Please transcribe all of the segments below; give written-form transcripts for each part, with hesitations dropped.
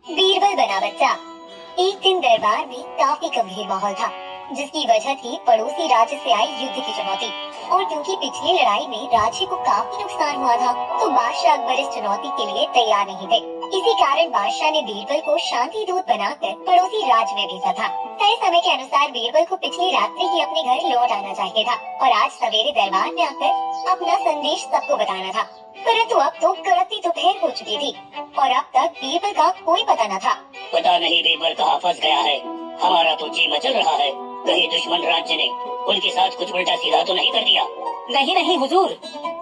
बीरबल बना बच्चा। एक दिन दरबार में काफी गंभीर माहौल था, जिसकी वजह थी पड़ोसी राज्य से आई युद्ध की चुनौती। और क्योंकि पिछली लड़ाई में राज्य को काफी नुकसान हुआ था, तो बादशाह अकबर इस चुनौती के लिए तैयार नहीं थे। इसी कारण बादशाह ने बीरबल को शांति दूत बनाकर पड़ोसी राज्य में भेजा था। तय समय के अनुसार बीरबल को पिछली रात्रि ही अपने घर लौट आना चाहिए था और आज सवेरे दरबार में आकर अपना संदेश सबको बताना था। परंतु अब तो कड़कती दोपहर हो चुकी थी और अब तक बीरबल का कोई पता न था। पता नहीं बीरबल कहाँ फंस गया है। हमारा तो जी मचल रहा है, कहीं दुश्मन राज्य ने उनके साथ कुछ उल्टा सीधा तो नहीं कर दिया। नहीं नहीं हुजूर,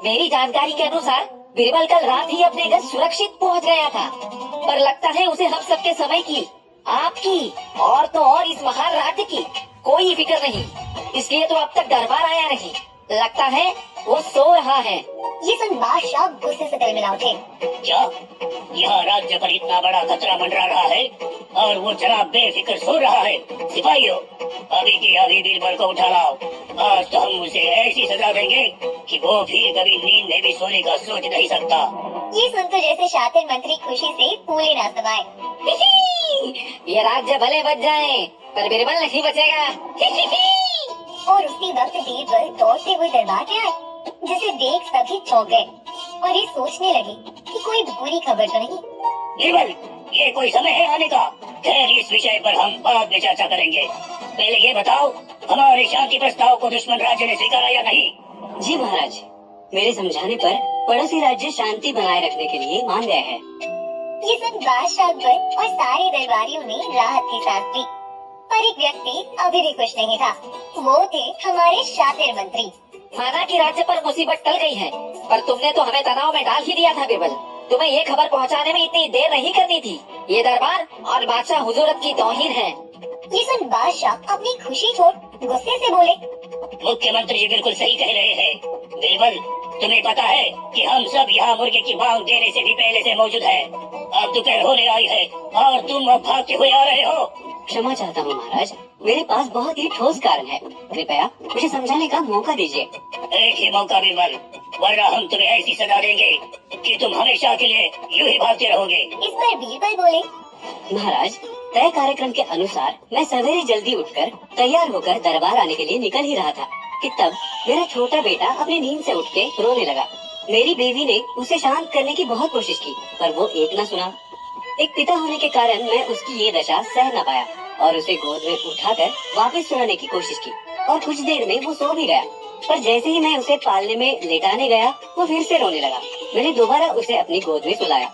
मेरी जानकारी के अनुसार बीरबल कल रात ही अपने घर सुरक्षित पहुंच गया था, पर लगता है उसे हम सबके समय की, आपकी और तो और इस महान राज्य की कोई फिक्र नहीं, इसलिए तो अब तक दरबार आया नहीं। लगता है वो सो रहा है। ये सुन बादशाह गुस्से से तिलमिला उठे। क्या यहाँ राज्य पर इतना बड़ा खतरा मंडरा रहा है और वो जनाब बेफिक्र सो रहा है? सिपाहियों, अभी की अभी बीरबल को उठा लाओ। आज तो हम उसे ऐसी सजा देंगे कि वो फिर कभी नींद में भी सोने का सोच नहीं सकता। ये सुन तो जैसे शातिर मंत्री खुशी से फूले ना समाये। ये राज्य भले बच जाए, पर बीरबल नहीं बचेगा। और उसी वक्त बीरबल दौड़ते हुए दरबार में आए, जिसे देख सभी चौंक गए और ये सोचने लगे कि कोई बुरी खबर तो नहीं। बीरबल, ये कोई समय है आने का? खैर, इस विषय पर हम बाद में चर्चा करेंगे। पहले ये बताओ, हमारे शांति प्रस्ताव को दुश्मन राज्य ने स्वीकारा या नहीं? जी महाराज, मेरे समझाने पर पड़ोसी राज्य शांति बनाए रखने के लिए मान गए हैं। ये सुन बादशाह अकबर और सारे दरबारियों ने राहत की सांस ली। पर एक व्यक्ति अभी भी खुश नहीं था। वो थे हमारे शातिर मंत्री। माना कि राज्य पर मुसीबत टल गई है, पर तुमने तो हमें तनाव में डाल ही दिया था बीरबल। तुम्हें ये खबर पहुंचाने में इतनी देर नहीं करनी थी। ये दरबार और बादशाह हुजूरत की तौहीन है। ये सुन बादशाह अपनी खुशी छोड़ गुस्से से बोले। मुख्यमंत्री जी बिल्कुल सही कह रहे हैं। बीरबल, तुम्हें पता है कि हम सब यहाँ मुर्गे की मांग देने से भी पहले से मौजूद हैं। अब दोपहर होने आई है और तुम अब भागते हुए आ रहे हो। क्षमा चाहता हूँ महाराज, मेरे पास बहुत ही ठोस कारण है, कृपया मुझे समझाने का मौका दीजिए। एक ही मौका बीरबल, वरना हम तुम्हें ऐसी सजा देंगे कि तुम हमेशा के लिए यूं ही भागते रहोगे। इस पर बीरबल बोले। महाराज, तय कार्यक्रम के अनुसार मैं सवेरे जल्दी उठकर तैयार होकर दरबार आने के लिए निकल ही रहा था कि तब मेरा छोटा बेटा अपनी नींद से उठ के रोने लगा। मेरी बीवी ने उसे शांत करने की बहुत कोशिश की, पर वो एक न सुना। एक पिता होने के कारण मैं उसकी ये दशा सह न पाया और उसे गोद में उठाकर वापस सुलाने की कोशिश की और कुछ देर में वो सो भी गया। पर जैसे ही मैं उसे पालने में लेटाने गया, वो फिर से रोने लगा। मैंने दोबारा उसे अपनी गोद में सुलाया।